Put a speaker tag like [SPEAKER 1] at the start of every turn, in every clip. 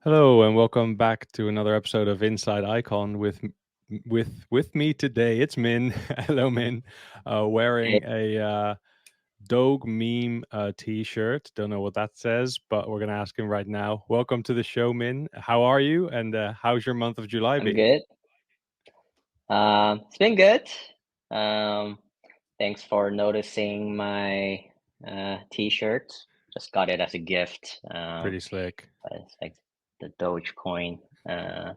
[SPEAKER 1] Hello and welcome back to another episode of Inside Icon with me today. It's Min. Hello, Min.
[SPEAKER 2] Hey,
[SPEAKER 1] Wearing a Doge meme t-shirt. Don't know what that says, but we're gonna ask him right now. Welcome to the show, Min. How are you? And how's your month of July
[SPEAKER 2] I'm
[SPEAKER 1] been?
[SPEAKER 2] good. It's been good. Um, Thanks for noticing my t-shirt. Just got it as a gift.
[SPEAKER 1] Pretty slick.
[SPEAKER 2] But it's like the Dogecoin. Uh,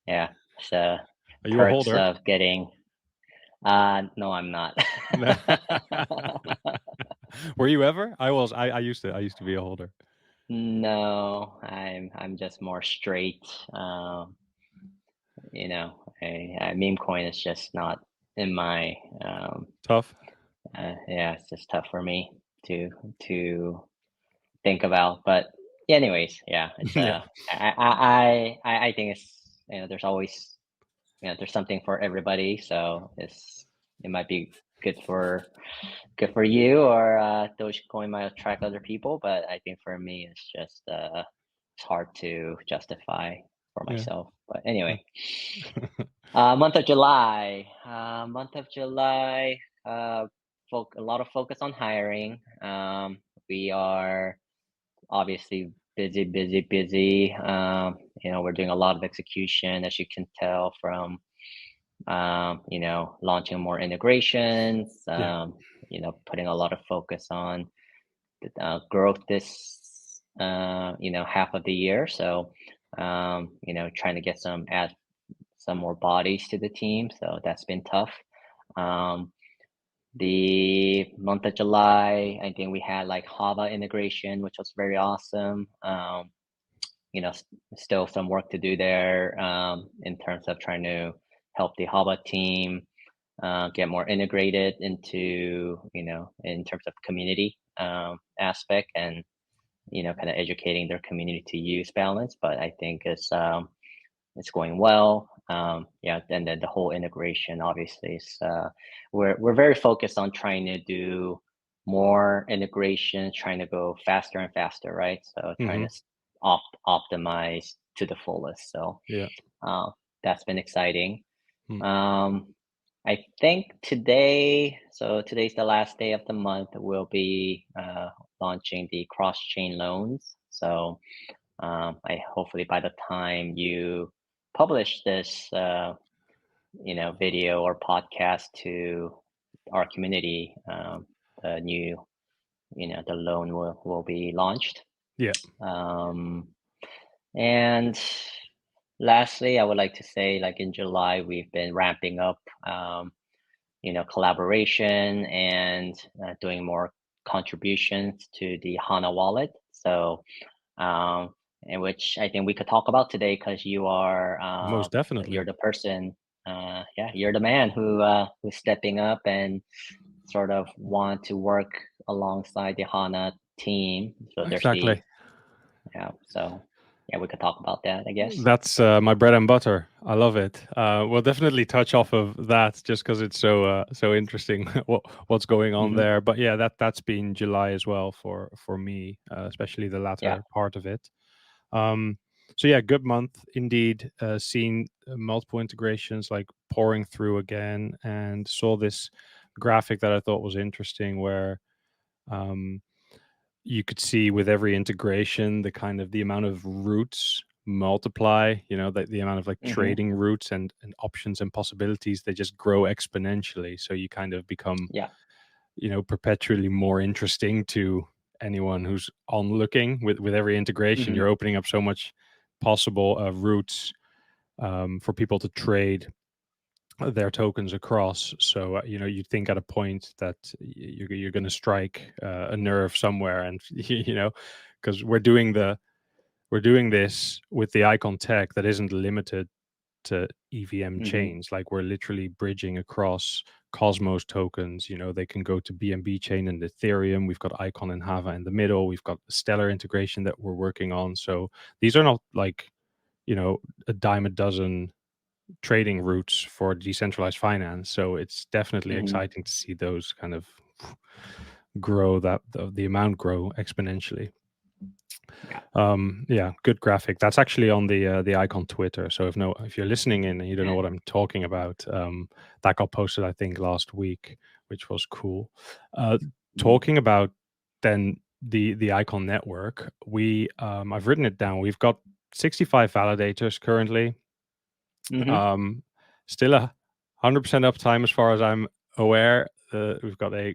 [SPEAKER 2] yeah, it's
[SPEAKER 1] Are you a
[SPEAKER 2] perks
[SPEAKER 1] holder?
[SPEAKER 2] of getting. No, I'm not.
[SPEAKER 1] No. Were you ever? I was. I used to. I used to be a holder.
[SPEAKER 2] No, I'm just more straight. Meme coin is just not in my
[SPEAKER 1] Tough.
[SPEAKER 2] yeah, it's just tough for me to to think about. But yeah, anyways, yeah, it's
[SPEAKER 1] Yeah.
[SPEAKER 2] I think it's there's always there's something for everybody. So it might be good for you, or Dogecoin might attract other people. But I think for me, it's just it's hard to justify for
[SPEAKER 1] Yeah.
[SPEAKER 2] myself. But anyway, month of July. Month of July. A lot of focus on hiring. We are obviously busy, busy, busy. We're doing a lot of execution, as you can tell from, launching more integrations.
[SPEAKER 1] Yeah.
[SPEAKER 2] Putting a lot of focus on growth this, half of the year. So, trying to get add some more bodies to the team. So that's been tough. Um, the month of July, I think we had like Java integration, which was very awesome. Still some work to do there in terms of trying to help the Java team get more integrated into, in terms of community aspect and, kind of educating their community to use Balance. But I think it's going well. Yeah, and then the whole integration obviously is we're very focused on trying to do more integration, trying to go faster and faster, right? So trying
[SPEAKER 1] Hmm.
[SPEAKER 2] to optimize to the fullest. So
[SPEAKER 1] Yeah.
[SPEAKER 2] uh, that's been exciting.
[SPEAKER 1] Mm.
[SPEAKER 2] Um, I think today's the last day of the month. We'll be launching the cross-chain loans. So I hopefully by the time you publish this, video or podcast to our community, the new, the loan will be launched.
[SPEAKER 1] Yeah.
[SPEAKER 2] Um, and lastly, I would like to say, like in July, we've been ramping up, collaboration and doing more contributions to the Hana Wallet. So in which I think we could talk about today because
[SPEAKER 1] Most definitely.
[SPEAKER 2] you're the person, yeah, you're the man who's stepping up and sort of want to work alongside the HANA team. So there's
[SPEAKER 1] Exactly.
[SPEAKER 2] yeah, so yeah, we could talk about that, I guess.
[SPEAKER 1] That's my bread and butter. I love it. We'll definitely touch off of that just because it's so interesting what's going on
[SPEAKER 2] Hmm.
[SPEAKER 1] there. But yeah, that's been July as well for me, especially the
[SPEAKER 2] Yeah.
[SPEAKER 1] latter part of it. Um, so yeah, good month indeed. Seen multiple integrations like pouring through again, and saw this graphic that I thought was interesting where um, you could see with every integration the kind of the amount of routes multiply, the amount of like
[SPEAKER 2] Hmm.
[SPEAKER 1] trading routes and options and possibilities, they just grow exponentially, so you kind of become
[SPEAKER 2] Yeah.
[SPEAKER 1] perpetually more interesting to anyone who's on looking. With every integration,
[SPEAKER 2] Hmm.
[SPEAKER 1] you're opening up so much possible routes for people to trade their tokens across. So you think at a point that you're going to strike a nerve somewhere, and because we're doing this with the icon tech that isn't limited to EVM
[SPEAKER 2] Hmm.
[SPEAKER 1] chains. Like we're literally bridging across Cosmos tokens. They can go to BNB chain and Ethereum. We've got Icon and Hava in the middle. We've got Stellar integration that we're working on. So these are not like a dime a dozen trading routes for decentralized finance. So it's definitely
[SPEAKER 2] Hmm.
[SPEAKER 1] exciting to see those kind of grow, that the amount grow exponentially. Yeah, good graphic. That's actually on the icon Twitter. So if you're listening in and you don't know what I'm talking about, that got posted I think last week, which was cool.
[SPEAKER 2] Mhm.
[SPEAKER 1] Talking about then the icon network, I've written it down. We've got 65 validators currently.
[SPEAKER 2] Mhm.
[SPEAKER 1] Um, Still 100% uptime as far as I'm aware. We've got a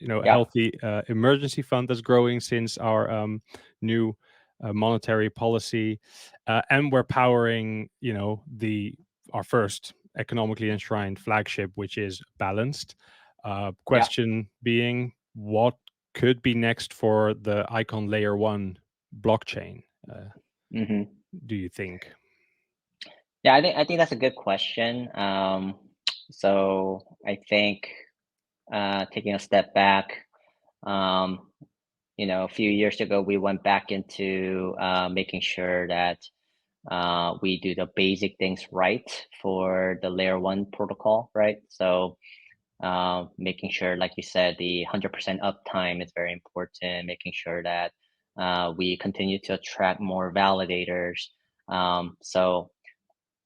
[SPEAKER 2] Yeah.
[SPEAKER 1] healthy emergency fund that's growing since our new monetary policy, and we're powering the our first economically enshrined flagship, which is balanced.
[SPEAKER 2] Yeah.
[SPEAKER 1] Question being, what could be next for the Icon Layer One blockchain?
[SPEAKER 2] Mhm.
[SPEAKER 1] Do you think?
[SPEAKER 2] Yeah, I think that's a good question. So I think taking a step back, um, a few years ago, we went back into making sure that we do the basic things right for the layer one protocol, right? So making sure, like you said, the 100% uptime is very important, making sure that we continue to attract more validators. So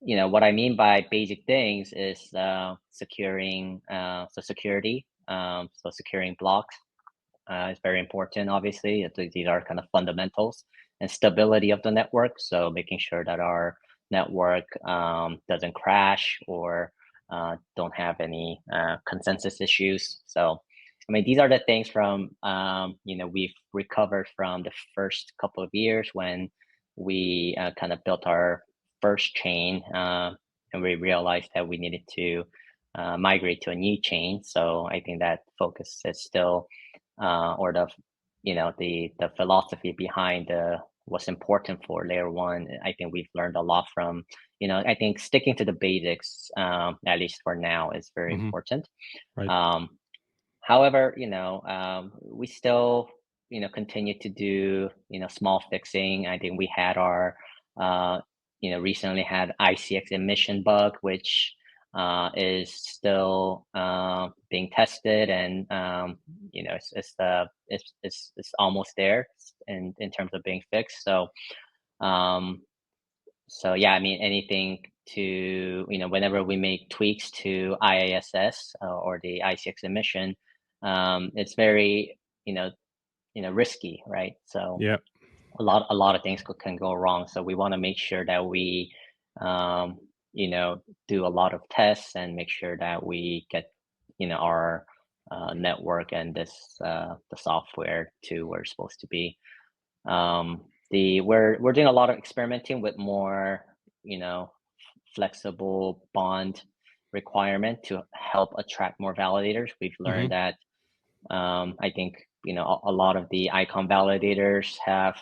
[SPEAKER 2] what I mean by basic things is securing so security. So securing blocks is very important. Obviously, these are kind of fundamentals and stability of the network. So making sure that our network doesn't crash or don't have any consensus issues. So I mean, these are the things from we've recovered from the first couple of years when we kind of built our first chain, and we realized that we needed to migrate to a new chain. So I think that focus is still, or the philosophy behind what's important for layer one. I think we've learned a lot from, I think sticking to the basics, at least for now, is very
[SPEAKER 1] Hmm.
[SPEAKER 2] important.
[SPEAKER 1] Right.
[SPEAKER 2] Um, However, we still, continue to do, small fixing. I think we had our, recently had ICX emission bug, which is still being tested, and it's almost there in terms of being fixed. Um, so yeah, I mean, anything to, whenever we make tweaks to IASS or the ICX emission, it's very, risky, right? So
[SPEAKER 1] Yeah.
[SPEAKER 2] a lot of things can go wrong. So we want to make sure that we, um, do a lot of tests and make sure that we get, our network and the software to where it's supposed to be. We're doing a lot of experimenting with more, you know, flexible bond requirement to help attract more validators. We've learned
[SPEAKER 1] Hmm.
[SPEAKER 2] that I think a lot of the icon validators have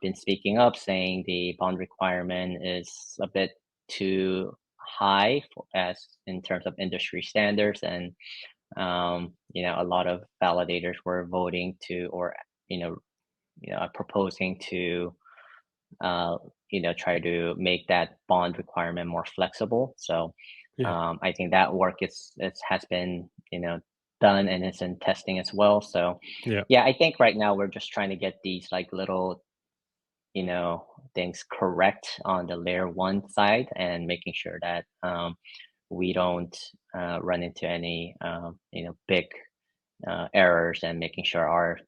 [SPEAKER 2] been speaking up, saying the bond requirement is a bit too high as in terms of industry standards, and a lot of validators were voting to, or you know proposing to uh, try to make that bond requirement more flexible. So
[SPEAKER 1] Yeah.
[SPEAKER 2] I think that work has been done, and it's in testing as well. So
[SPEAKER 1] Yeah.
[SPEAKER 2] yeah, I think right now we're just trying to get these like little things correct on the layer one side, and making sure that we don't run into any big errors, and making sure our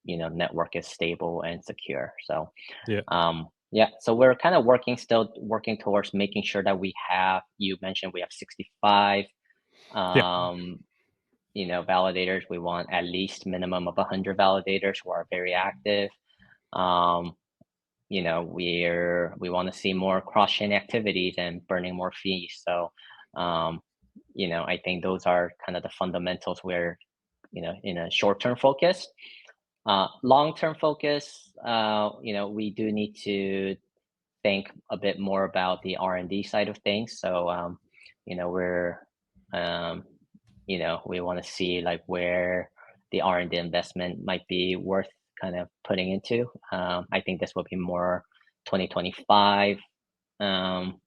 [SPEAKER 2] network is stable and secure. So
[SPEAKER 1] Yeah.
[SPEAKER 2] yeah, so we're kind of still working towards making sure that you mentioned we have 65
[SPEAKER 1] Yeah.
[SPEAKER 2] um, validators. We want at least minimum of 100 validators who are very active. Um, we want to see more cross-chain activities and burning more fees. So um, I think those are kind of the fundamentals where, in a short-term focus. Long-term focus, we do need to think a bit more about the R&D side of things. So, we're, um, we want to see like where the R&D investment might be worth kind of putting into. I think this will be more 2025, um,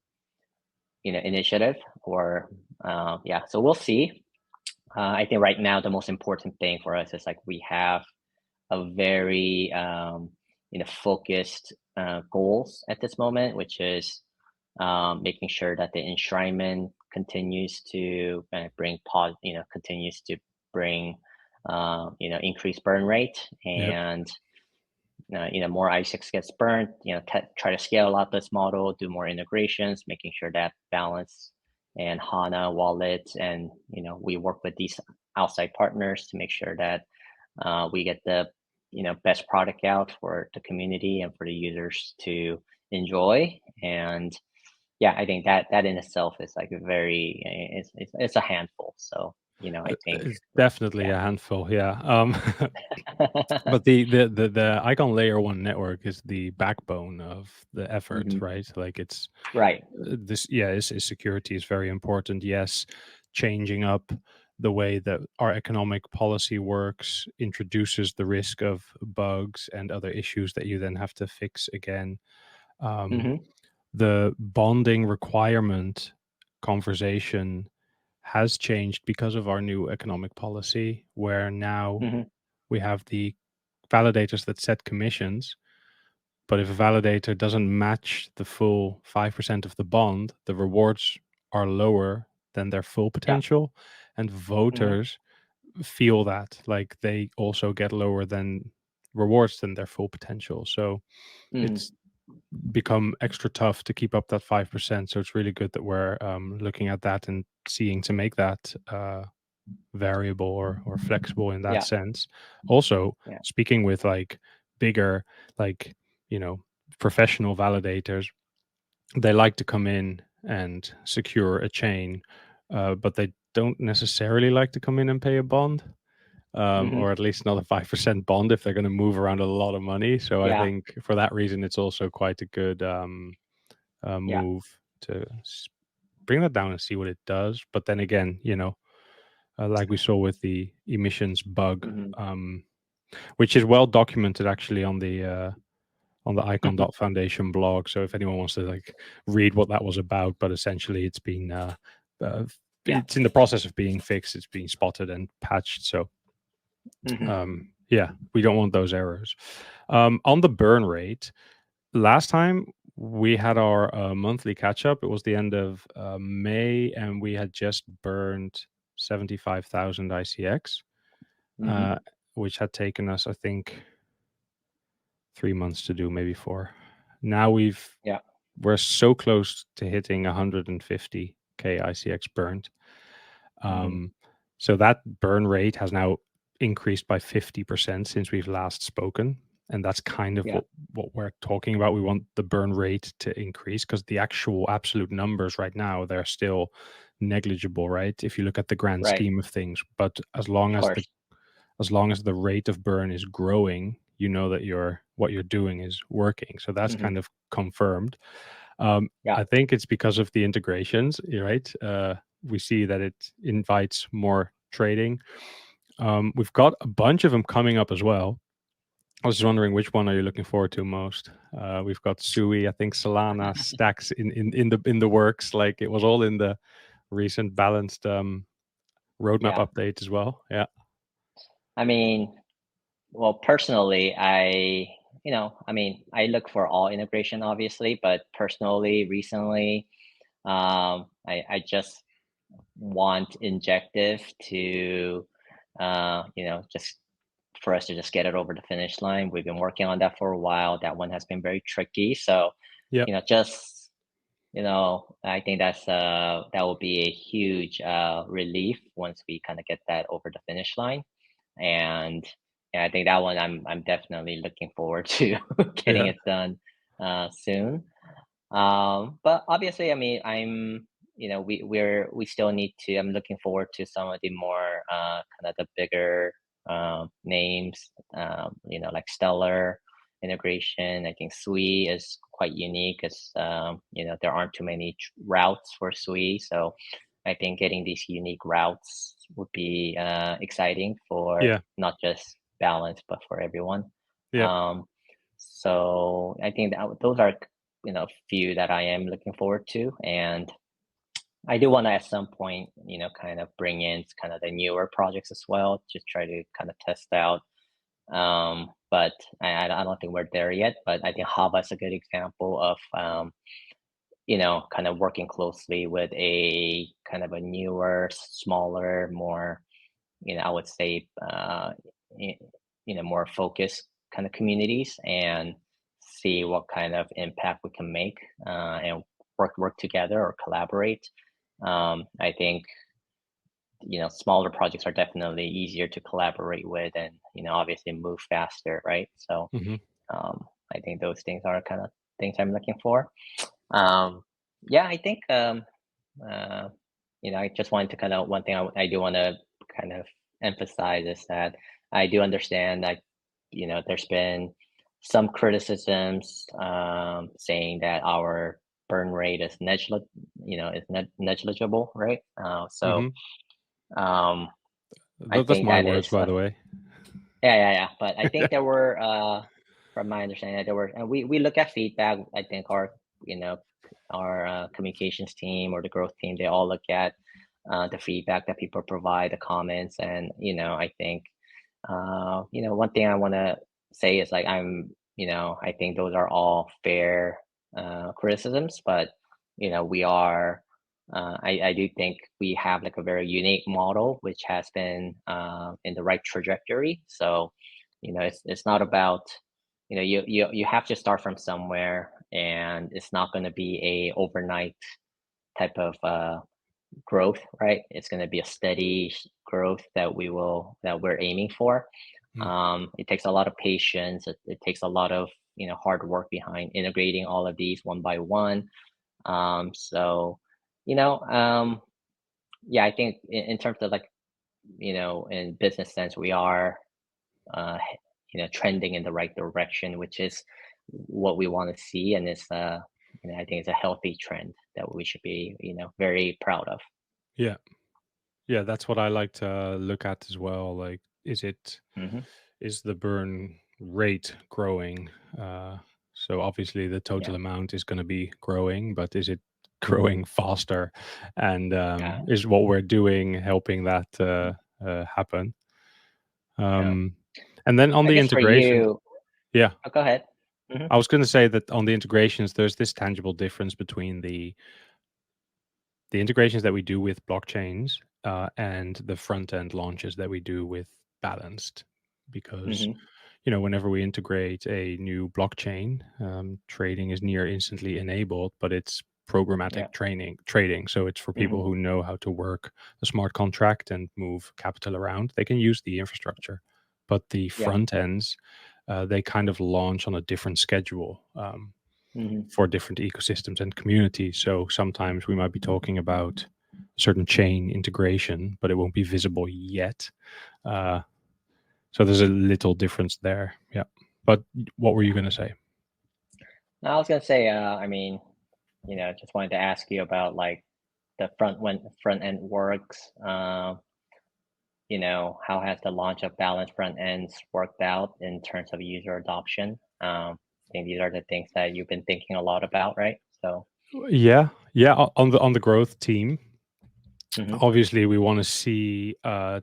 [SPEAKER 2] initiative, or yeah. So we'll see. I think right now the most important thing for us is like we have a very focused goals at this moment, which is making sure that the enshrinement continues to continues to bring increased burn rate,
[SPEAKER 1] Yep.
[SPEAKER 2] and more ISIX gets burnt, try to scale out this model, do more integrations, making sure that balance and Hana Wallet, and we work with these outside partners to make sure that we get the best product out for the community and for the users to enjoy. And yeah, I think that in itself is like a very it's a handful. So I think
[SPEAKER 1] It's definitely
[SPEAKER 2] yeah.
[SPEAKER 1] a handful, yeah. But the Icon Layer 1 network is the backbone of the effort,
[SPEAKER 2] Hmm.
[SPEAKER 1] right? Like it's
[SPEAKER 2] Right.
[SPEAKER 1] this, yeah, is security is very important. Yes, changing up the way that our economic policy works introduces the risk of bugs and other issues that you then have to fix again. Um,
[SPEAKER 2] Hmm.
[SPEAKER 1] the bonding requirement conversation has changed because of our new economic policy, where now
[SPEAKER 2] Hmm.
[SPEAKER 1] we have the validators that set commissions. But if a validator doesn't match the full 5% of the bond, the rewards are lower than their full
[SPEAKER 2] Yeah.
[SPEAKER 1] potential. And
[SPEAKER 2] Hmm.
[SPEAKER 1] voters feel that, like they also get lower than rewards than their full potential. So
[SPEAKER 2] Hmm.
[SPEAKER 1] it's become extra tough to keep up that 5%. So it's really good that we're looking at that and seeing to make that variable or flexible in that
[SPEAKER 2] Yeah.
[SPEAKER 1] sense. Also,
[SPEAKER 2] Yeah.
[SPEAKER 1] speaking with like bigger, like, you know, professional validators, they like to come in and secure a chain, but they don't necessarily like to come in and pay a bond,
[SPEAKER 2] Hmm.
[SPEAKER 1] or at least not a 5% bond if they're going to move around a lot of money. So I
[SPEAKER 2] Yeah.
[SPEAKER 1] think for that reason, it's also quite a good
[SPEAKER 2] Yeah.
[SPEAKER 1] move to bring that down and see what it does. But then again, like we saw with the emissions bug,
[SPEAKER 2] Hmm.
[SPEAKER 1] um, which is well documented actually on the Icon Foundation blog. So if anyone wants to like read what that was about, but essentially uh,
[SPEAKER 2] Yeah.
[SPEAKER 1] it's in the process of being fixed. It's being spotted and patched. So
[SPEAKER 2] Hmm.
[SPEAKER 1] yeah, we don't want those errors. On the burn rate, last time we had our monthly catch up. It was the end of May, and we had just burned 75,000 ICX,
[SPEAKER 2] Hmm.
[SPEAKER 1] uh, which had taken us, I think, 3 months to do, maybe four. Now
[SPEAKER 2] Yeah.
[SPEAKER 1] we're so close to hitting 150k ICX burned.
[SPEAKER 2] Hmm.
[SPEAKER 1] Um, so that burn rate has now increased by 50% since we've last spoken. And that's kind of
[SPEAKER 2] Yeah.
[SPEAKER 1] what we're talking about. We want the burn rate to increase because the actual absolute numbers right now, they're still negligible, right? If you look at the grand
[SPEAKER 2] Right.
[SPEAKER 1] scheme of things. But
[SPEAKER 2] Of course.
[SPEAKER 1] as long as the rate of burn is growing, you know that what you're doing is working. So that's
[SPEAKER 2] Hmm.
[SPEAKER 1] kind of confirmed.
[SPEAKER 2] Yeah.
[SPEAKER 1] I think it's because of the integrations, right? We see that it invites more trading. We've got a bunch of them coming up as well. I was just wondering, which one are you looking forward to most? We've got Sui, I think Solana stacks in the works. Like it was all in the recent balanced roadmap
[SPEAKER 2] Yeah.
[SPEAKER 1] update as well. Yeah.
[SPEAKER 2] I mean, well, personally, I look for all integration, obviously, but personally, recently, I just want Injective to, just for us to just get it over the finish line. We've been working on that for a while. That one has been very tricky. So,
[SPEAKER 1] Yep.
[SPEAKER 2] just I think that will be a huge relief once we kind of get that over the finish line. And yeah, I think that one I'm definitely looking forward to getting
[SPEAKER 1] Yeah.
[SPEAKER 2] it done soon. But obviously, I mean, we still need to. I'm looking forward to some of the more kind of the bigger names, like Stellar integration. I think Sui is quite unique as there aren't too many routes for Sui, so I think getting these unique routes would be exciting for
[SPEAKER 1] Yeah.
[SPEAKER 2] not just balance but for everyone.
[SPEAKER 1] Yep.
[SPEAKER 2] Um, so I think that those are few that I am looking forward to, and I do want to at some point kind of bring in kind of the newer projects as well, just try to kind of test out But I don't think we're there yet. But I think Hava is a good example of kind of working closely with a kind of a newer, smaller, more I would say y- more focused kind of communities and see what kind of impact we can make and work together or collaborate. I think smaller projects are definitely easier to collaborate with and obviously move faster, right? So
[SPEAKER 1] Hmm.
[SPEAKER 2] I think those things are kind of things I'm looking for. um, yeah, I think uh, I just wanted to kind of one thing I do want to kind of emphasize is that I do understand that there's been some criticisms saying that our burn rate is negligible, right? So
[SPEAKER 1] Hmm.
[SPEAKER 2] um, I
[SPEAKER 1] That's
[SPEAKER 2] think
[SPEAKER 1] my
[SPEAKER 2] that
[SPEAKER 1] words,
[SPEAKER 2] is
[SPEAKER 1] by the way.
[SPEAKER 2] yeah. But I think there were, from my understanding, there were, and we look at feedback. I think you know, our communications team or the growth team, they all look at the feedback that people provide, the comments, and I think, one thing I want to say is like I think those are all fair criticisms, but we are. I do think we have like a very unique model which has been in the right trajectory. So, it's not about you have to start from somewhere, and it's not going to be a overnight type of growth, right? It's going to be a steady growth that we're aiming for.
[SPEAKER 1] Mm.
[SPEAKER 2] It takes a lot of patience. It takes a lot of hard work behind integrating all of these one by one. So, you know, um, yeah, I think in terms of like in business sense, we are uh, trending in the right direction, which is what we want to see, and it's I think it's a healthy trend that we should be very proud of.
[SPEAKER 1] Yeah. Yeah, that's what I like to look at as well. Like,
[SPEAKER 2] Hmm.
[SPEAKER 1] is the burn rate growing? So obviously the
[SPEAKER 2] Yeah.
[SPEAKER 1] total amount is going to be growing, but is it growing faster? And
[SPEAKER 2] Yeah.
[SPEAKER 1] is what we're doing helping that happen?
[SPEAKER 2] Yeah.
[SPEAKER 1] Um, and then on
[SPEAKER 2] I
[SPEAKER 1] the
[SPEAKER 2] guess for
[SPEAKER 1] integration,
[SPEAKER 2] you,
[SPEAKER 1] yeah,
[SPEAKER 2] oh, go ahead. Hmm.
[SPEAKER 1] I was going to say that on the integrations, there's this tangible difference between the integrations that we do with blockchains and the front end launches that we do with Balanced, because
[SPEAKER 2] Hmm.
[SPEAKER 1] whenever we integrate a new blockchain, trading is near instantly enabled, but it's programmatic
[SPEAKER 2] Yeah.
[SPEAKER 1] trading. So it's for people
[SPEAKER 2] Hmm.
[SPEAKER 1] who know how to work a smart contract and move capital around. They can use the infrastructure, but the
[SPEAKER 2] Yeah.
[SPEAKER 1] front ends, they kind of launch on a different schedule.
[SPEAKER 2] Hmm.
[SPEAKER 1] For different ecosystems and communities. So sometimes we might be talking about a certain chain integration, but it won't be visible yet. Uh, so there's a little difference there. Yeah. But what were you
[SPEAKER 2] Yeah.
[SPEAKER 1] going to say?
[SPEAKER 2] I was gonna say, I mean, just wanted to ask you about like the front end works. How has the launch of balanced front ends worked out in terms of user adoption? I think these are the things that you've been thinking a lot about, right? So,
[SPEAKER 1] Yeah. Yeah. On the growth team,
[SPEAKER 2] hmm.
[SPEAKER 1] obviously we want to see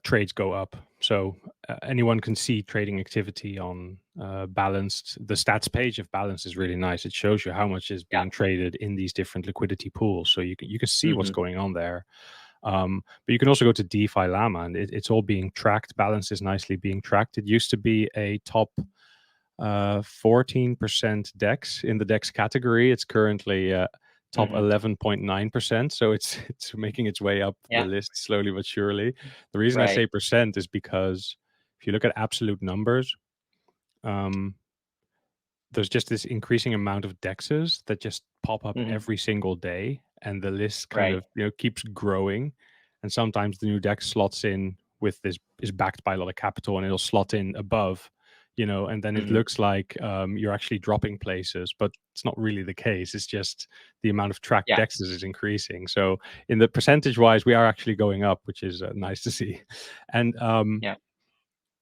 [SPEAKER 1] trades go up. So anyone can see trading activity on Balanced. The stats page of Balance is really nice. It shows you how much is
[SPEAKER 2] Yeah.
[SPEAKER 1] being traded in these different liquidity pools, so you can see what's
[SPEAKER 2] Hmm.
[SPEAKER 1] going on there. But you can also go to DeFi Llama, and it's all being tracked. Balance is nicely being tracked. It used to be a top 14% DEX in the DEX category. It's currently top
[SPEAKER 2] Hmm.
[SPEAKER 1] 11.9%. So it's making its way up the
[SPEAKER 2] Yeah.
[SPEAKER 1] list slowly but surely. The reason I
[SPEAKER 2] Right.
[SPEAKER 1] say percent is because if you look at absolute numbers, um, there's just this increasing amount of dexes that just pop up
[SPEAKER 2] Hmm.
[SPEAKER 1] every single day, and the list kind
[SPEAKER 2] Right.
[SPEAKER 1] of keeps growing. And sometimes the new dex slots in with this is backed by a lot of capital, and it'll slot in above, and then it
[SPEAKER 2] Hmm.
[SPEAKER 1] looks like you're actually dropping places, but it's not really the case. It's just the amount of tracked
[SPEAKER 2] Yeah.
[SPEAKER 1] dexes is increasing. So in the percentage wise, we are actually going up, which is nice to see. And
[SPEAKER 2] Yeah.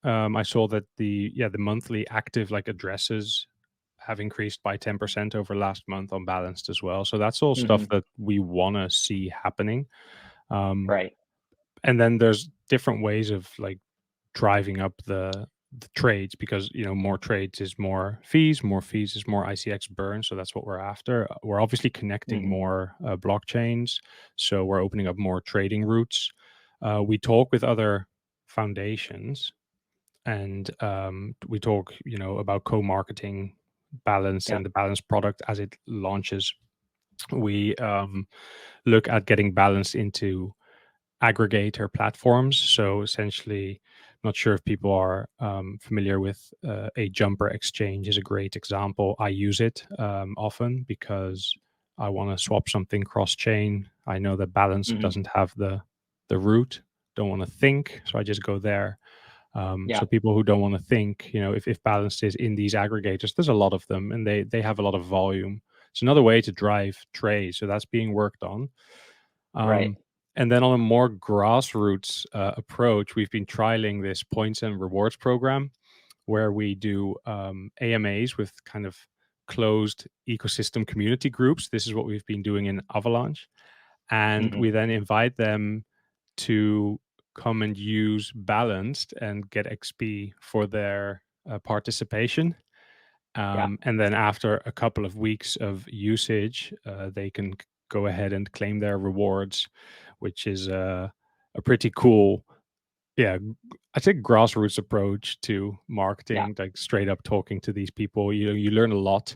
[SPEAKER 1] I saw that the monthly active like addresses have increased by 10% over last month on Balanced as well. So that's all stuff
[SPEAKER 2] Hmm.
[SPEAKER 1] that we want to see happening. Um,
[SPEAKER 2] Right.
[SPEAKER 1] and then there's different ways of like driving up the trades, because more trades is more fees, is more ICX burn. So that's what we're after. We're obviously connecting
[SPEAKER 2] Hmm.
[SPEAKER 1] more blockchains, so we're opening up more trading routes. We talk with other foundations, and we talk about co-marketing balance
[SPEAKER 2] Yeah.
[SPEAKER 1] and the balance product as it launches. We look at getting balance into aggregator platforms. So essentially, not sure if people are familiar with a jumper exchange is a great example. I use it often because I want to swap something cross chain. I know that balance
[SPEAKER 2] Hmm.
[SPEAKER 1] doesn't have the root. Don't want to think, so I just go there.
[SPEAKER 2] Yeah.
[SPEAKER 1] So people who don't want to think, if balance is in these aggregators, there's a lot of them, and they have a lot of volume. It's another way to drive trade, so that's being worked on.
[SPEAKER 2] Right.
[SPEAKER 1] Um, and then on a more grassroots approach, we've been trialing this points and rewards program where we do AMAs with kind of closed ecosystem community groups. This is what we've been doing in Avalanche. And
[SPEAKER 2] Hmm.
[SPEAKER 1] we then invite them to come and use Balanced and get XP for their participation.
[SPEAKER 2] Yeah.
[SPEAKER 1] And then after a couple of weeks of usage, they can go ahead and claim their rewards, which is a pretty cool, yeah, I think grassroots approach to
[SPEAKER 2] Yeah.
[SPEAKER 1] marketing, like straight up talking to these people. You learn a lot.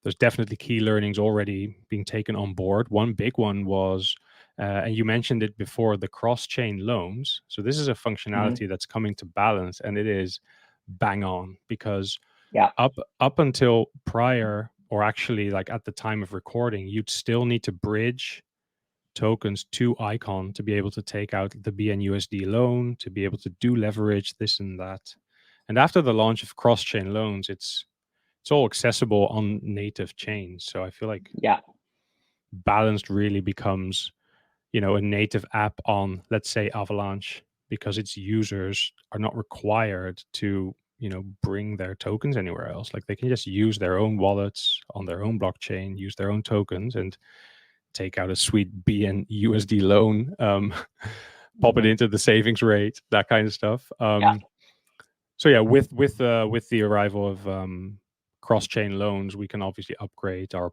[SPEAKER 1] There's definitely key learnings already being taken on board. One big one was, and you mentioned it before, the cross-chain loans. So this is a
[SPEAKER 2] Hmm.
[SPEAKER 1] functionality that's coming to Balance, and it is bang on, because
[SPEAKER 2] Yeah.
[SPEAKER 1] up until prior, or actually like at the time of recording, you'd still need to bridge tokens to Icon to be able to take out the BNUSD loan, to be able to do leverage, this and that. And after the launch of cross-chain loans, it's all accessible on native chains. So I feel like
[SPEAKER 2] Yeah.
[SPEAKER 1] Balanced really becomes, a native app on, let's say, Avalanche, because its users are not required to, bring their tokens anywhere else. Like they can just use their own wallets on their own blockchain, use their own tokens, and take out a sweet BNUSD loan, pop it
[SPEAKER 2] Hmm.
[SPEAKER 1] into the savings rate, that kind of stuff.
[SPEAKER 2] Yeah.
[SPEAKER 1] So yeah, with the arrival of cross chain loans, we can obviously upgrade our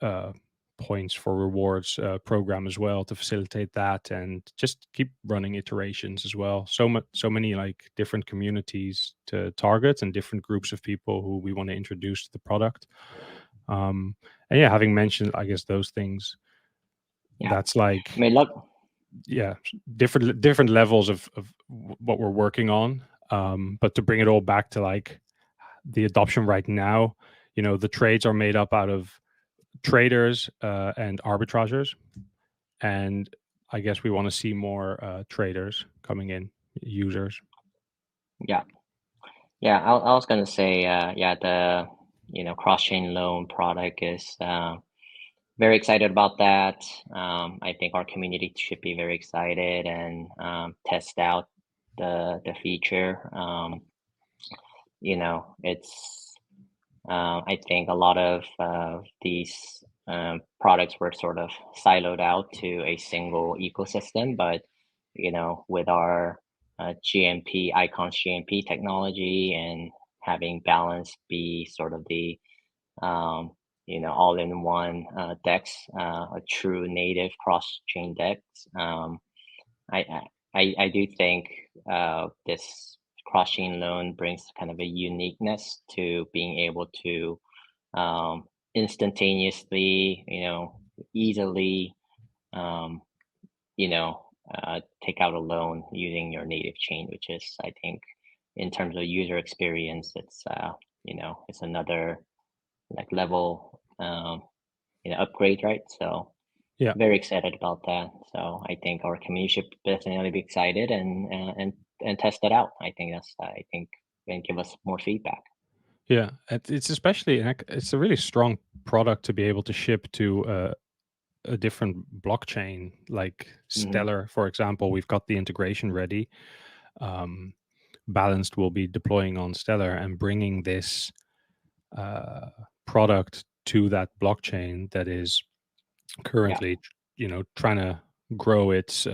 [SPEAKER 1] uh, points for rewards program as well to facilitate that, and just keep running iterations as well. So many like different communities to target and different groups of people who we want to introduce to the product. And yeah, having mentioned, I guess, those things,
[SPEAKER 2] Yeah.
[SPEAKER 1] that's
[SPEAKER 2] I
[SPEAKER 1] like,
[SPEAKER 2] mean, look.
[SPEAKER 1] yeah, different levels of what we're working on. But to bring it all back to like the adoption right now, the trades are made up out of traders and arbitrageurs, and I guess we want to see more traders coming in, users.
[SPEAKER 2] Yeah. Yeah. I was gonna say, yeah, the cross chain loan product is very excited about that. I think our community should be very excited and test out the feature. It's I think a lot of these products were sort of siloed out to a single ecosystem, but with our GMP icons GMP technology and having balance be sort of the all-in-one DEX, a true native cross-chain DEX. I, I do think this cross-chain loan brings kind of a uniqueness to being able to instantaneously, easily, um, take out a loan using your native chain, which is, I think, in terms of user experience, it's another like level, upgrade, right? So
[SPEAKER 1] Yeah,
[SPEAKER 2] very excited about that. So I think our community should definitely be excited and test it out. I think and give us more feedback.
[SPEAKER 1] yeah. It's especially it's a really strong product to be able to ship to a different blockchain like
[SPEAKER 2] Hmm.
[SPEAKER 1] Stellar, for example. We've got the integration ready. Um, Balanced will be deploying on Stellar and bringing this uh, product to that blockchain that is
[SPEAKER 2] Yeah.
[SPEAKER 1] currently, trying to grow its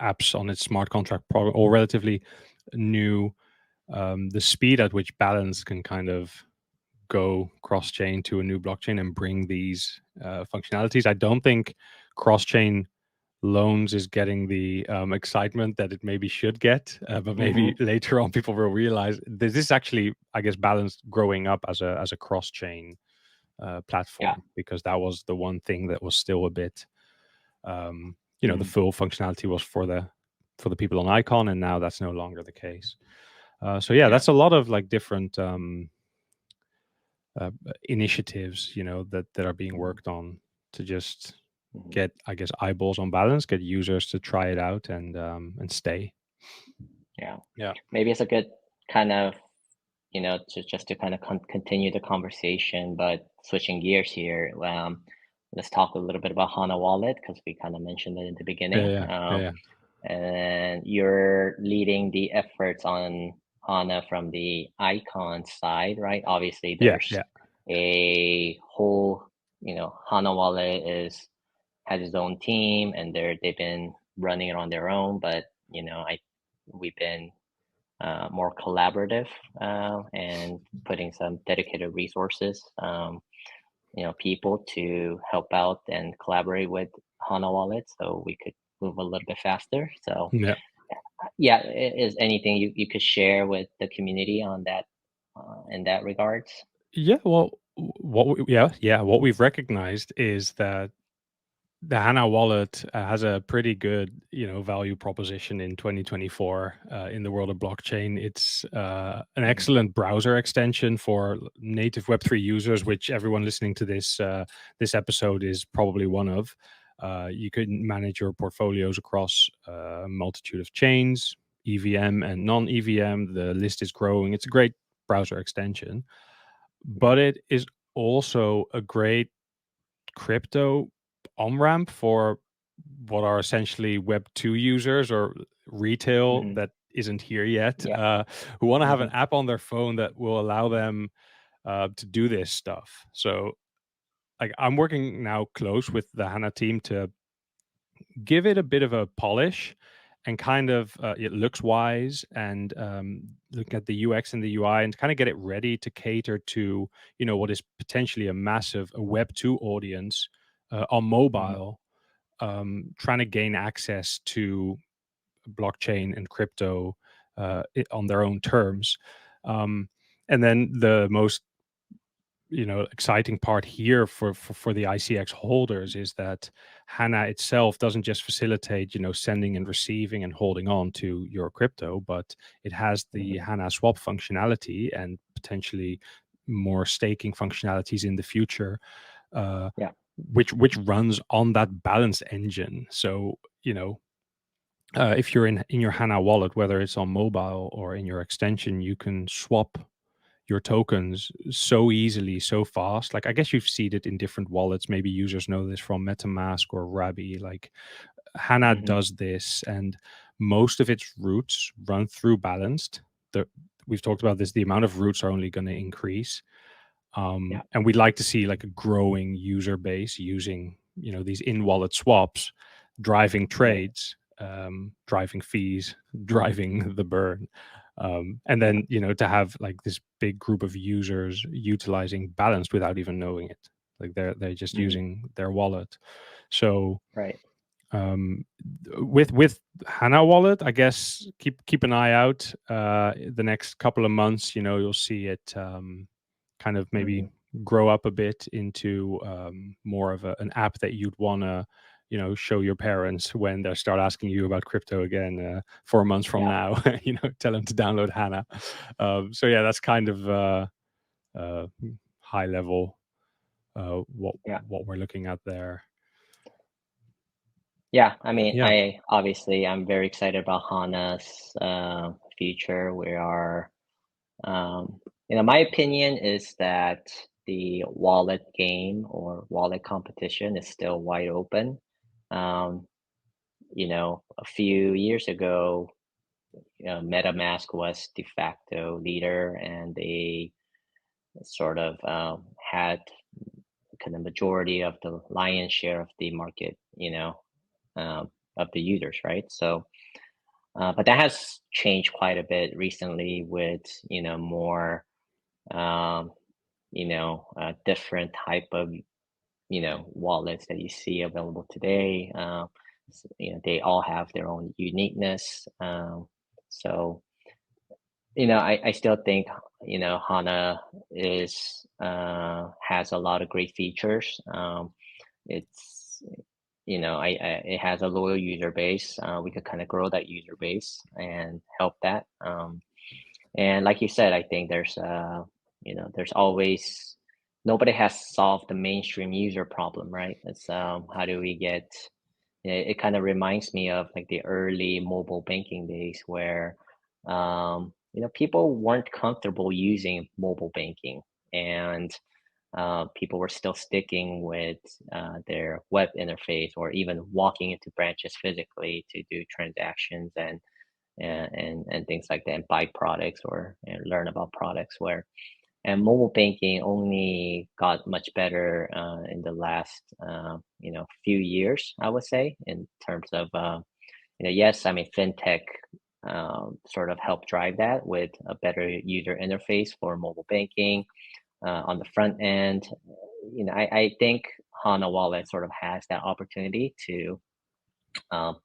[SPEAKER 1] apps on its smart contract or relatively new the speed at which balance can kind of go cross chain to a new blockchain and bring these functionalities. I don't think cross chain loans is getting the excitement that it maybe should get, but maybe
[SPEAKER 2] Hmm.
[SPEAKER 1] later on people will realize this is actually, I guess, balance growing up as a cross chain
[SPEAKER 2] Yeah.
[SPEAKER 1] platform, because that was the one thing that was still a bit, the
[SPEAKER 2] Hmm.
[SPEAKER 1] full functionality was for the people on Icon, and now that's no longer the case. So yeah,
[SPEAKER 2] Yeah.
[SPEAKER 1] that's a lot of like different initiatives, that are being
[SPEAKER 2] Hmm.
[SPEAKER 1] worked on to just
[SPEAKER 2] Hmm.
[SPEAKER 1] get, I guess, eyeballs on balance, get users to try it out and stay.
[SPEAKER 2] Yeah.
[SPEAKER 1] Yeah.
[SPEAKER 2] Maybe it's a good kind of, to just to kind of continue the conversation, but switching gears here. Let's talk a little bit about Hana Wallet because we kind of mentioned it in the
[SPEAKER 1] Yeah.
[SPEAKER 2] beginning.
[SPEAKER 1] Yeah. Yeah. Yeah.
[SPEAKER 2] And you're leading the efforts on Hana from the icon side, right? Obviously,
[SPEAKER 1] Yeah.
[SPEAKER 2] there's
[SPEAKER 1] Yeah.
[SPEAKER 2] a whole, Hana Wallet has its own team, and they've been running it on their own. But we've been more collaborative and putting some dedicated resources, people to help out and collaborate with Hana Wallet, so we could move a little bit faster. So
[SPEAKER 1] Yeah.
[SPEAKER 2] yeah, is anything you could share with the community on that in that regards?
[SPEAKER 1] Yeah. Well, what we've recognized is that the Hana Wallet has a pretty good, value proposition in 2024 in the world of blockchain. It's an
[SPEAKER 2] Hmm.
[SPEAKER 1] excellent browser extension for native Web3 users, which everyone listening to this episode is probably one of. You can manage your portfolios across a multitude of chains, EVM and non-EVM. The list is growing. It's a great browser extension,
[SPEAKER 2] Yeah.
[SPEAKER 1] but it is also a great crypto on ramp for what are essentially Web 2 users or retail
[SPEAKER 2] Hmm.
[SPEAKER 1] that isn't here yet,
[SPEAKER 2] Yeah.
[SPEAKER 1] who want to have an
[SPEAKER 2] Hmm.
[SPEAKER 1] app on their phone that will allow them to do this stuff. So, like, I'm working now close with the HANA team to give it a bit of a polish and kind of it looks wise, and look at the UX and the UI and kind of get it ready to cater to what is potentially a massive a Web 2 audience on
[SPEAKER 2] Hmm.
[SPEAKER 1] mobile, trying to gain access to blockchain and crypto on their own terms. Um, and then the most exciting part here for the ICX holders is that HANA itself doesn't just facilitate sending and receiving and holding on to your crypto, but it has the
[SPEAKER 2] Hmm.
[SPEAKER 1] HANA swap functionality and potentially more staking functionalities in the future, uh,
[SPEAKER 2] Yeah.
[SPEAKER 1] which runs on that balance engine. So if you're in your HANA wallet, whether it's on mobile or in your extension, you can swap your tokens so easily, so fast. Like, I guess you've seen it in different wallets. Maybe users know this from MetaMask or Rabi. Like, HANA
[SPEAKER 2] Hmm.
[SPEAKER 1] does this, and most of its routes run through balanced. The, we've talked about this. The amount of routes are only going to increase,
[SPEAKER 2] Yeah.
[SPEAKER 1] and we'd like to see like a growing user base using these in wallet swaps, driving
[SPEAKER 2] Right.
[SPEAKER 1] trades, driving fees, driving the burn, and
[SPEAKER 2] Yeah.
[SPEAKER 1] then to have like this big group of users utilizing balanced without even knowing it, like they're just
[SPEAKER 2] Hmm.
[SPEAKER 1] using their wallet. So
[SPEAKER 2] Right.
[SPEAKER 1] um with HANA Wallet, I guess keep an eye out the next couple of months. You'll see it kind of maybe
[SPEAKER 2] Hmm.
[SPEAKER 1] grow up a bit into more of an app that you'd want to show your parents when they start asking you about crypto again 4 months from
[SPEAKER 2] Yeah.
[SPEAKER 1] now. Tell them to download HANA. So yeah, that's kind of uh high level what
[SPEAKER 2] Yeah.
[SPEAKER 1] we're looking at there.
[SPEAKER 2] Yeah, I mean,
[SPEAKER 1] Yeah.
[SPEAKER 2] I'm very excited about Hana's future. We are, my opinion is that the wallet game or wallet competition is still wide open. Um, a few years ago, MetaMask was de facto leader, and they sort of had kind of majority of the lion's share of the market, of the users, right? So But that has changed quite a bit recently with more um, different type of wallets that you see available today. They all have their own uniqueness. So I still think Hana is has a lot of great features. It's it has a loyal user base. We could kind of grow that user base and help that. And like you said, I think there's always nobody has solved the mainstream user problem, right? It's how do we get it kind of reminds me of like the early mobile banking days where people weren't comfortable using mobile banking, and people were still sticking with their web interface or even walking into branches physically to do transactions and things like that, and buy products or learn about products. And mobile banking only got much better in the last few years, I would say, in terms of yes, I mean fintech sort of helped drive that with a better user interface for mobile banking on the front end. I think Hana Wallet sort of has that opportunity to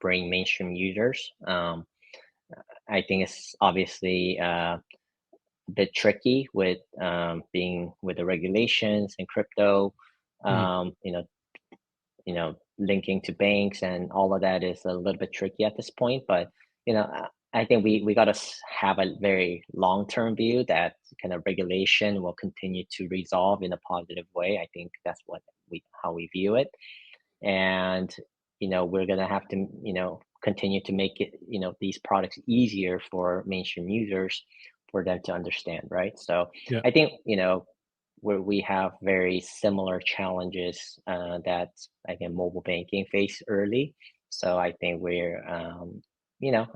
[SPEAKER 2] bring mainstream users. I think it's obviously a bit tricky with being with the regulations and crypto.
[SPEAKER 1] Mm.
[SPEAKER 2] Um, you know, linking to banks and all of that is a little bit tricky at this point. But I think we got to have a very long term view that kind of regulation will continue to resolve in a positive way. I think that's what how we view it, and we're gonna have to continue to make it these products easier for mainstream users for them to understand, right? So
[SPEAKER 1] Yeah.
[SPEAKER 2] I think where we have very similar challenges that I think mobile banking faced early. So I think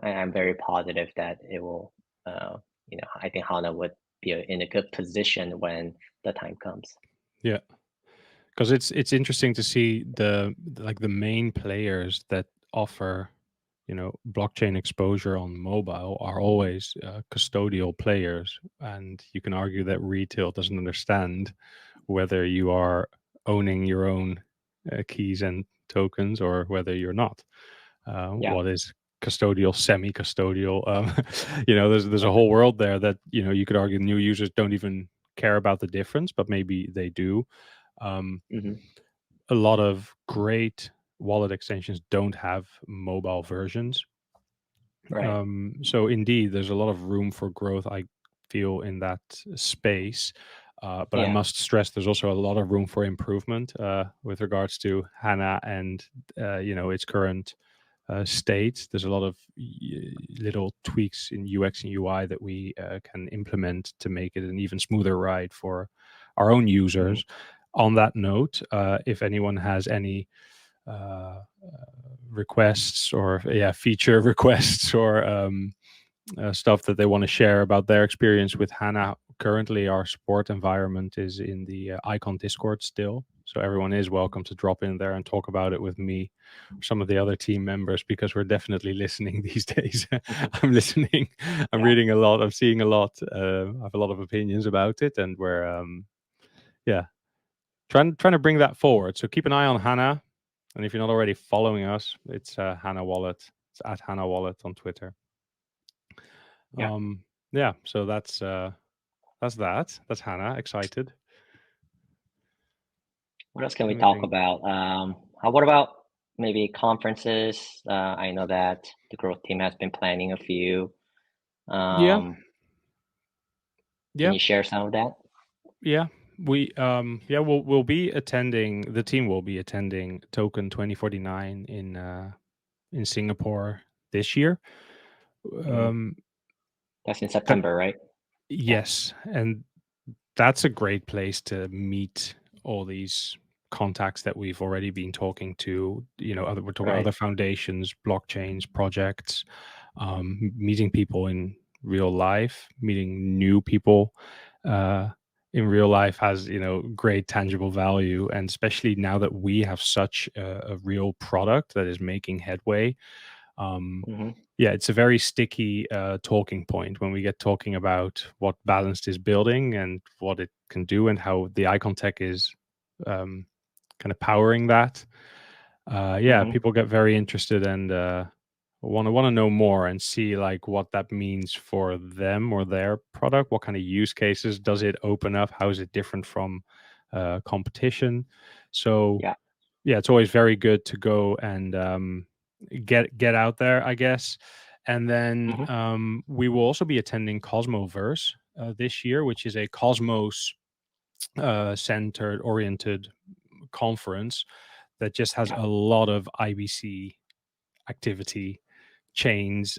[SPEAKER 2] I'm very positive that it will, I think Hana would be in a good position when the time comes.
[SPEAKER 1] Yeah. Because it's interesting to see the main players that offer blockchain exposure on mobile are always custodial players, and you can argue that retail doesn't understand whether you are owning your own keys and tokens or whether you're not.
[SPEAKER 2] Yeah,
[SPEAKER 1] What is custodial, semi-custodial? There's a whole world there that you could argue new users don't even care about the difference, but maybe they do. Um,
[SPEAKER 2] hmm,
[SPEAKER 1] a lot of great wallet extensions don't have mobile versions.
[SPEAKER 2] right.
[SPEAKER 1] So indeed, there's a lot of room for growth, I feel, in that space. But I
[SPEAKER 2] Yeah.
[SPEAKER 1] must stress there's also a lot of room for improvement with regards to HANA and its current state. There's a lot of little tweaks in UX and UI that we can implement to make it an even smoother ride for our own
[SPEAKER 2] Hmm.
[SPEAKER 1] users. On that note, if anyone has any uh, requests or feature requests or stuff that they want to share about their experience with HANA. Currently, our support environment is in the Icon Discord still. So everyone is welcome to drop in there and talk about it with me or some of the other team members, because we're definitely listening these days. I'm listening. I'm
[SPEAKER 2] Yeah.
[SPEAKER 1] reading a lot. I'm seeing a lot. I have a lot of opinions about it, and we're yeah trying to bring that forward. So keep an eye on HANA, and if you're not already following us, it's Hana Wallet. It's at Hana Wallet on Twitter.
[SPEAKER 2] Yeah.
[SPEAKER 1] Yeah, so that's that. That's Hannah. Excited.
[SPEAKER 2] What else can we
[SPEAKER 1] Let me
[SPEAKER 2] talk
[SPEAKER 1] think.
[SPEAKER 2] about? What about maybe conferences? I know that the growth team has been planning a few.
[SPEAKER 1] Yeah,
[SPEAKER 2] Um, can
[SPEAKER 1] yeah,
[SPEAKER 2] you share some of that?
[SPEAKER 1] yeah. We'll be attending. The team will be attending Token 2049 in Singapore this year.
[SPEAKER 2] Hmm.
[SPEAKER 1] Um,
[SPEAKER 2] That's in
[SPEAKER 1] that
[SPEAKER 2] September, right? Yeah.
[SPEAKER 1] Yes, and that's a great place to meet all these contacts that we've already been talking to. We're talking
[SPEAKER 2] Right.
[SPEAKER 1] other foundations, blockchains, projects, meeting people in real life, meeting new people uh, in real life has great tangible value, and especially now that we have such a real product that is making headway.
[SPEAKER 2] Hmm.
[SPEAKER 1] Yeah, it's a very sticky talking point when we get talking about what Balanced is building and what it can do and how the icon tech is um, kind of powering that. Yeah,
[SPEAKER 2] Hmm.
[SPEAKER 1] people get very interested and want to know more and see like what that means for them or their product. What kind of use cases does it open up? How is it different from competition? So
[SPEAKER 2] Yeah.
[SPEAKER 1] yeah, it's always very good to go and get out there, I guess. And then
[SPEAKER 2] Hmm.
[SPEAKER 1] we will also be attending Cosmoverse this year, which is a Cosmos centered oriented conference that just has
[SPEAKER 2] Yeah.
[SPEAKER 1] a lot of IBC activity, chains,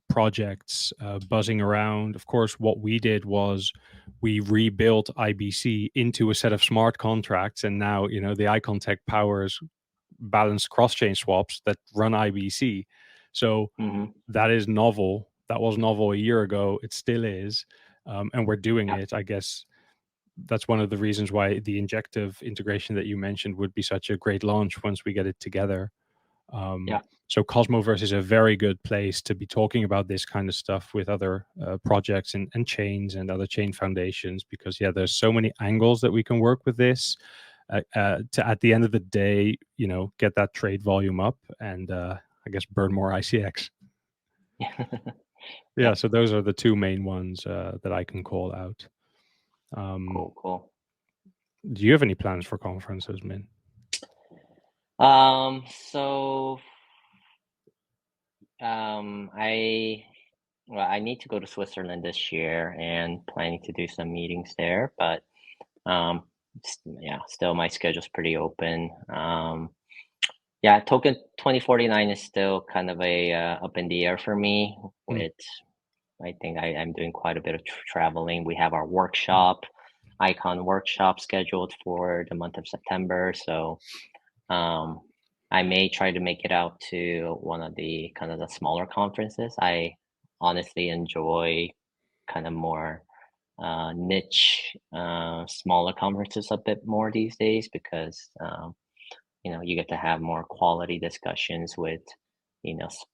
[SPEAKER 1] projects buzzing around. Of course, what we did was we rebuilt IBC into a set of smart contracts, and now the Icon Tech powers balanced cross-chain swaps that run IBC. So
[SPEAKER 2] Hmm.
[SPEAKER 1] that is novel. That was novel a year ago. It still is, and we're doing
[SPEAKER 2] Yeah.
[SPEAKER 1] it. I guess that's one of the reasons why the injective integration that you mentioned would be such a great launch once we get it together.
[SPEAKER 2] Yeah.
[SPEAKER 1] So Cosmoverse is a very good place to be talking about this kind of stuff with other projects and chains and other chain foundations, because yeah, there's so many angles that we can work with this to, at the end of the day, get that trade volume up and I guess burn more ICX. Yeah,
[SPEAKER 2] Yeah.
[SPEAKER 1] so those are the two main ones that I can call out.
[SPEAKER 2] Cool. Cool.
[SPEAKER 1] Do you have any plans for conferences, Min?
[SPEAKER 2] So I well, I need to go to Switzerland this year and planning to do some meetings there, but yeah, still my schedule's pretty open. Yeah, Token 2049 is still kind of a up in the air for me.
[SPEAKER 1] Mm.
[SPEAKER 2] With I think I'm doing quite a bit of traveling. We have our workshop, Icon workshop scheduled for the month of September, so um, I may try to make it out to one of the kind of the smaller conferences. I honestly enjoy kind of more niche, smaller conferences a bit more these days because you get to have more quality discussions with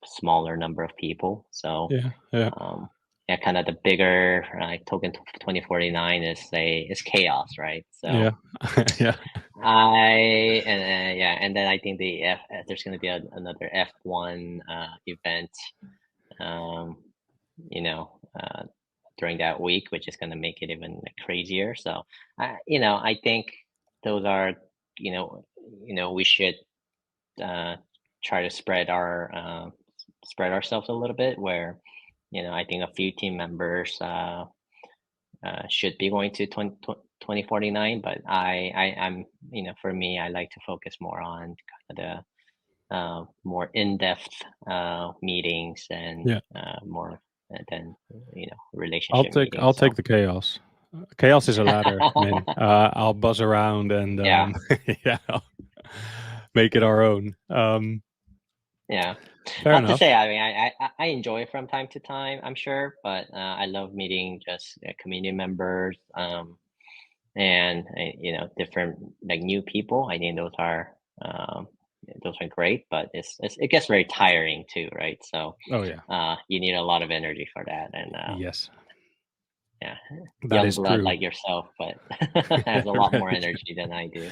[SPEAKER 2] smaller number of people. So
[SPEAKER 1] Yeah, yeah,
[SPEAKER 2] um, yeah, kind of the bigger token 2049 is chaos, right?
[SPEAKER 1] yeah,
[SPEAKER 2] So
[SPEAKER 1] yeah,
[SPEAKER 2] yeah, and then I think there's going to be another F1 event, um, you know, uh, during that week, which is going to make it even crazier. So, I think those are, we should uh, try to spread ourselves a little bit. Where, I think a few team members should be going to 2049, but I'm, for me, I like to focus more on kind of the more in-depth meetings and
[SPEAKER 1] yeah.
[SPEAKER 2] more than
[SPEAKER 1] I'll
[SPEAKER 2] relationship
[SPEAKER 1] take
[SPEAKER 2] meetings.
[SPEAKER 1] I'll take
[SPEAKER 2] So
[SPEAKER 1] the chaos. Chaos is a ladder, Min. I'll buzz around and
[SPEAKER 2] yeah,
[SPEAKER 1] yeah, I'll make it our own.
[SPEAKER 2] yeah.
[SPEAKER 1] Fair
[SPEAKER 2] Not to
[SPEAKER 1] enough.
[SPEAKER 2] say, I mean, I enjoy it from time to time, I'm sure, but I love meeting just community members, and different like new people. I think those are great, but it gets very tiring too, right? So
[SPEAKER 1] Oh yeah.
[SPEAKER 2] you need a lot of energy for that, and
[SPEAKER 1] Yes,
[SPEAKER 2] yeah,
[SPEAKER 1] that
[SPEAKER 2] young
[SPEAKER 1] is
[SPEAKER 2] blood
[SPEAKER 1] true.
[SPEAKER 2] like yourself, but has a lot more
[SPEAKER 1] Very true.
[SPEAKER 2] energy than I do.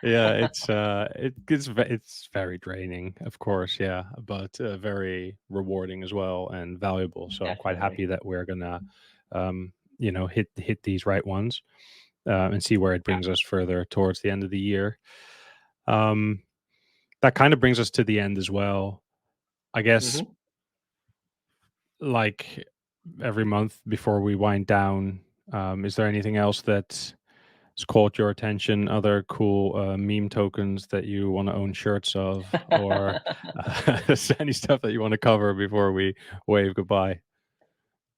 [SPEAKER 1] Yeah, it's very draining, of course, yeah, but very rewarding as well and valuable. So I'm quite
[SPEAKER 2] Definitely.
[SPEAKER 1] happy that we're gonna, hit these right ones and see where it
[SPEAKER 2] Yeah.
[SPEAKER 1] brings us further towards the end of the year. Um, that kind of brings us to the end as well. I guess,
[SPEAKER 2] Hmm.
[SPEAKER 1] like every month before we wind down, is there anything else that has caught your attention? Other cool meme tokens that you want to own shirts of, or any stuff that you want to cover before we wave goodbye?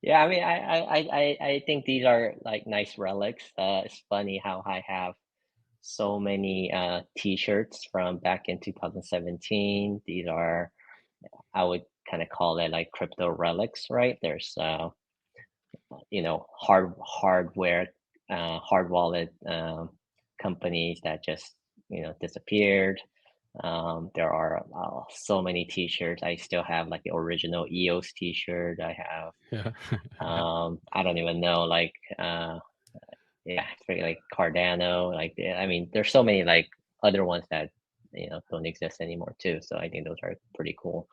[SPEAKER 2] Yeah, I mean, I think these are like nice relics. It's funny how I have so many t-shirts from back in 2017. These are, I would kind of call it like crypto relics, right? There's hardware, hard wallet companies that just disappeared. There are so many t-shirts. I still have like the original EOS t-shirt. I have,
[SPEAKER 1] Yeah.
[SPEAKER 2] I don't even know, like, yeah, it's pretty like Cardano. Like, I mean, there's so many like other ones that, don't exist anymore too. So I think those are pretty cool.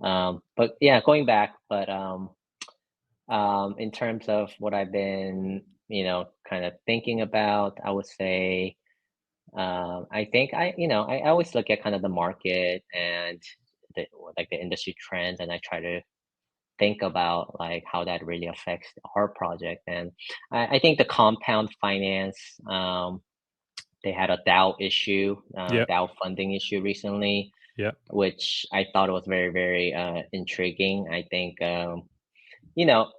[SPEAKER 2] But yeah, going back, but in terms of what I've been, kind of thinking about, I would say, I think I always look at kind of the market and the like the industry trends, and I try to think about like how that really affects our project. And I think the compound finance, they had a DAO issue,
[SPEAKER 1] Yeah.
[SPEAKER 2] DAO funding issue recently,
[SPEAKER 1] Yeah.
[SPEAKER 2] which I thought was very, very intriguing. You know,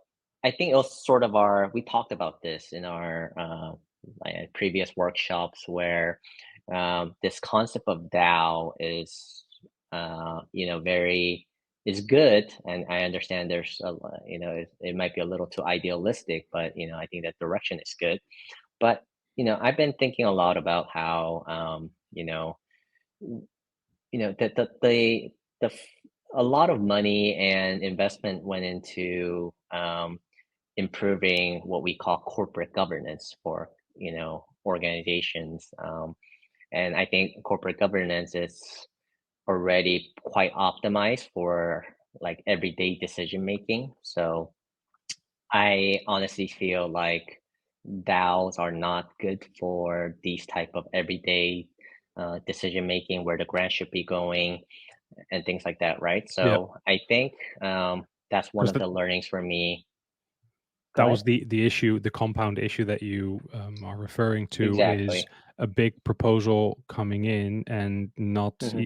[SPEAKER 2] I think it was sort of we talked about this in our like previous workshops where this concept of DAO is, very is good. And I understand it might be a little too idealistic, but, I think that direction is good. But, I've been thinking a lot about how, that a lot of money and investment went into improving what we call corporate governance for organizations, and I think corporate governance is already quite optimized for like everyday decision making. So I honestly feel like DAOs are not good for these type of everyday decision making, where the grant should be going and things like that, right?
[SPEAKER 1] Yeah.
[SPEAKER 2] So I think that's one
[SPEAKER 1] Because
[SPEAKER 2] of the learnings for me. Go
[SPEAKER 1] that
[SPEAKER 2] ahead.
[SPEAKER 1] was the issue, the compound issue that you are referring to is
[SPEAKER 2] Exactly.
[SPEAKER 1] a big proposal coming in and
[SPEAKER 2] Hmm.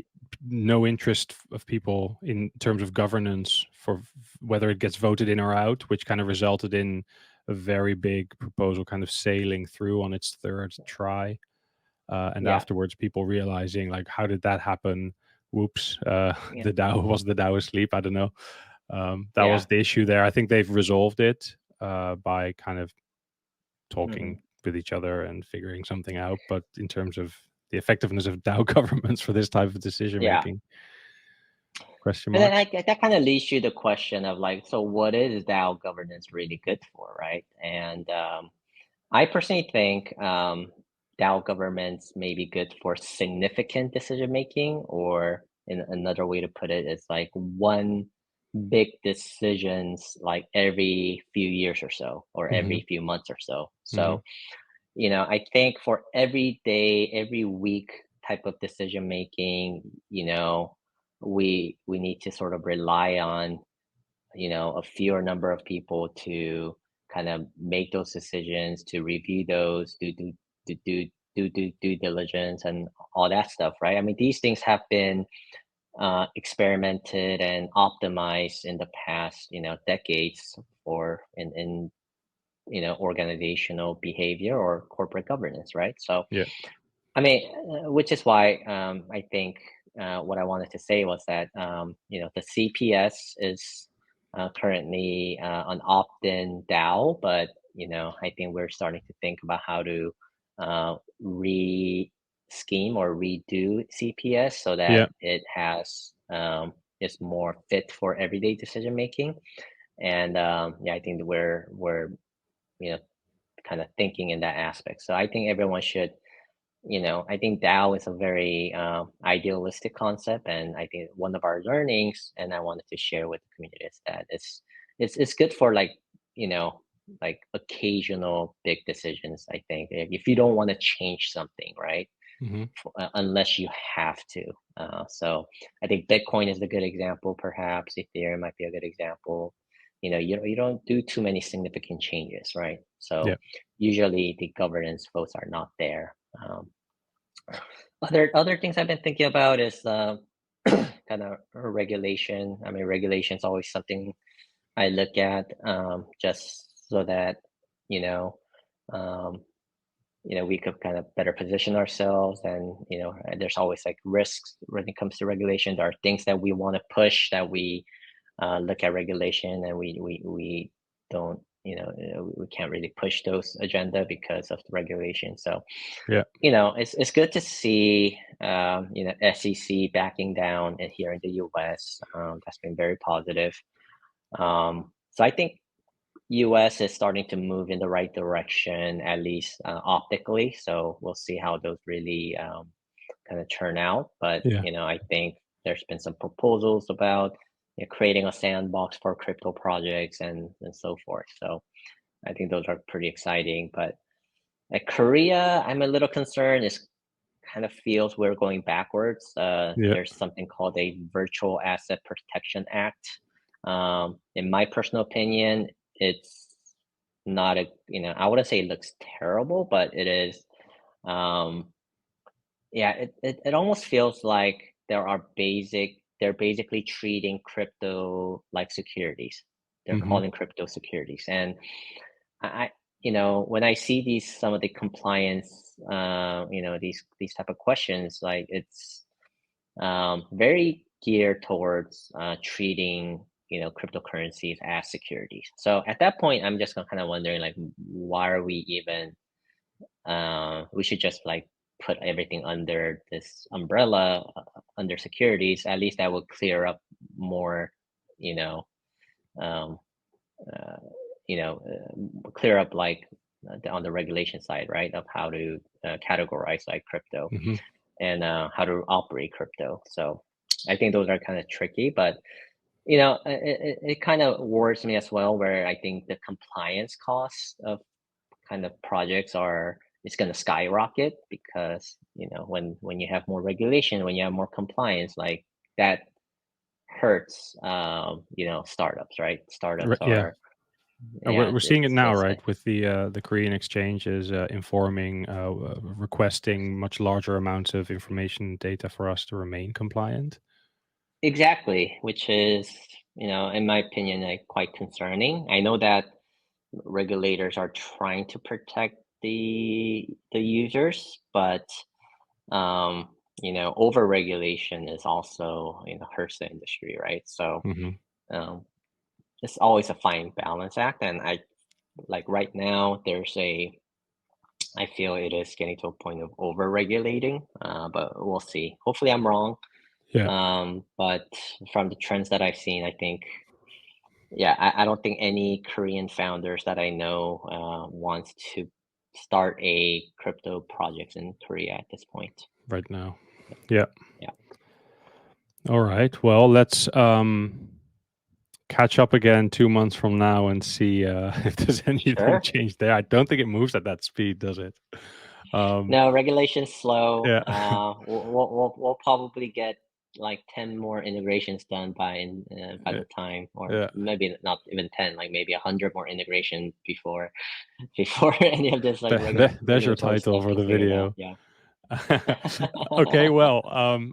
[SPEAKER 1] no interest of people in terms of governance for whether it gets voted in or out, which kind of resulted in a very big proposal kind of sailing through on its third try. And
[SPEAKER 2] Yeah.
[SPEAKER 1] afterwards, people realizing like, how did that happen? Whoops,
[SPEAKER 2] Yeah.
[SPEAKER 1] the DAO was the DAO asleep. I don't know. That was
[SPEAKER 2] Yeah.
[SPEAKER 1] the issue there. I think they've resolved it by kind of
[SPEAKER 2] Hmm.
[SPEAKER 1] talking with each other and figuring something out. But in terms of the effectiveness of DAO governments for this type of decision
[SPEAKER 2] Yeah.
[SPEAKER 1] making, question
[SPEAKER 2] And then
[SPEAKER 1] marks.
[SPEAKER 2] that kind of leads you to the question of like, so what is DAO governance really good for, right? And I personally think DAO governments may be good for significant decision making, or in another way to put it is like one big decisions like every few years or so, or
[SPEAKER 1] Hmm.
[SPEAKER 2] every few months or so.
[SPEAKER 1] Hmm.
[SPEAKER 2] So, I think for every day, every week type of decision making, we need to sort of rely on, a fewer number of people to kind of make those decisions, to review those, do due diligence and all that stuff, right? I mean, these things have been experimented and optimized in the past, decades, for in organizational behavior or corporate governance, right? So,
[SPEAKER 1] Yeah.
[SPEAKER 2] I mean, which is why I think what I wanted to say was that the CPS is currently an opt-in DAO, but I think we're starting to think about how to re-scheme or redo CPS so that
[SPEAKER 1] Yeah.
[SPEAKER 2] it has is more fit for everyday decision making. And yeah, I think that we're you know kind of thinking in that aspect. So I think everyone should, I think DAO is a very idealistic concept, and I think one of our learnings, and I wanted to share with the community, is that it's good for like, you know like occasional big decisions. I think if you don't want to change something, right?
[SPEAKER 1] Hmm.
[SPEAKER 2] Unless you have to. So I think Bitcoin is a good example. Perhaps Ethereum might be a good example. You don't do too many significant changes, right?
[SPEAKER 1] Yeah.
[SPEAKER 2] So usually the governance votes are not there. Other things I've been thinking about is kind of regulation. I mean, regulation is always something I look at, just so that you know um, we could kind of better position ourselves. And there's always like risks when it comes to regulation. There are things that we want to push, that we look at regulation, and we don't we can't really push those agenda because of the regulation. So
[SPEAKER 1] Yeah.
[SPEAKER 2] it's good to see SEC backing down here in the US. That's been very positive. So I think US is starting to move in the right direction, at least optically. So we'll see how those really kind of turn out. But
[SPEAKER 1] Yeah.
[SPEAKER 2] I think there's been some proposals about creating a sandbox for crypto projects and so forth. So I think those are pretty exciting. But at Korea, I'm a little concerned. It kind of feels we're going backwards.
[SPEAKER 1] Yeah.
[SPEAKER 2] There's something called a Virtual Asset Protection Act. In my personal opinion, it's not I wouldn't say it looks terrible, but it is. Um, yeah, it almost feels like they're basically treating crypto like securities. They're
[SPEAKER 1] Hmm.
[SPEAKER 2] calling crypto securities. And I when I see some of the compliance, these type of questions, like it's very geared towards treating cryptocurrencies as securities. So at that point, I'm just kind of wondering, like, why are we even we should just like put everything under this umbrella, under securities. At least that would clear up more, you know, um, uh, clear up like on the regulation side, right, of how to categorize like crypto
[SPEAKER 1] Hmm.
[SPEAKER 2] and how to operate crypto. So I think those are kind of tricky, but it kind of worries me as well, where I think the compliance costs of kind of projects are it's going to skyrocket, because when you have more regulation, when you have more compliance, like that hurts startups, right? Startups
[SPEAKER 1] Yeah.
[SPEAKER 2] are,
[SPEAKER 1] And
[SPEAKER 2] yeah,
[SPEAKER 1] we're seeing it now,
[SPEAKER 2] it's
[SPEAKER 1] right, with the Korean exchanges informing, requesting much larger amounts of information and data for us to remain compliant.
[SPEAKER 2] exactly, which is, in my opinion, like quite concerning. I know that regulators are trying to protect the users, but um, over regulation is also hurts the industry, right? So
[SPEAKER 1] Hmm.
[SPEAKER 2] um, it's always a fine balance act, and I like right now I feel it is getting to a point of over regulating, but we'll see. Hopefully, I'm wrong.
[SPEAKER 1] Yeah.
[SPEAKER 2] But from the trends that I've seen, I think, yeah, I don't think any Korean founders that I know wants to start a crypto project in Korea at this point.
[SPEAKER 1] Right now. Yeah.
[SPEAKER 2] Yeah,
[SPEAKER 1] All right. Well, let's catch up again 2 months from now and see if there's anything
[SPEAKER 2] sure.
[SPEAKER 1] changed there. I don't think it moves at that speed, does it? Um,
[SPEAKER 2] No, regulation's slow.
[SPEAKER 1] yeah.
[SPEAKER 2] We'll probably get like 10 more integrations done by
[SPEAKER 1] Yeah.
[SPEAKER 2] the time, or
[SPEAKER 1] Yeah.
[SPEAKER 2] maybe not even 10, like maybe 100 more integrations before before any of this like
[SPEAKER 1] There's your
[SPEAKER 2] regulatory
[SPEAKER 1] title
[SPEAKER 2] stuff
[SPEAKER 1] for
[SPEAKER 2] gets
[SPEAKER 1] the
[SPEAKER 2] figured out.
[SPEAKER 1] video.
[SPEAKER 2] Yeah.
[SPEAKER 1] Okay, well,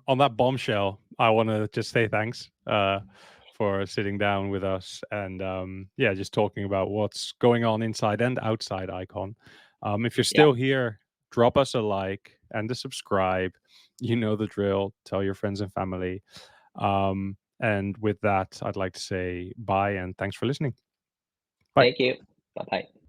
[SPEAKER 1] on that bombshell, I want to just say thanks for sitting down with us and yeah, just talking about what's going on inside and outside Icon. If you're
[SPEAKER 2] Yeah.
[SPEAKER 1] still here, drop us a like and a subscribe. You know the drill. Tell your friends and family. And with that, I'd like to say bye and thanks for listening. Bye.
[SPEAKER 2] Thank you. Bye bye.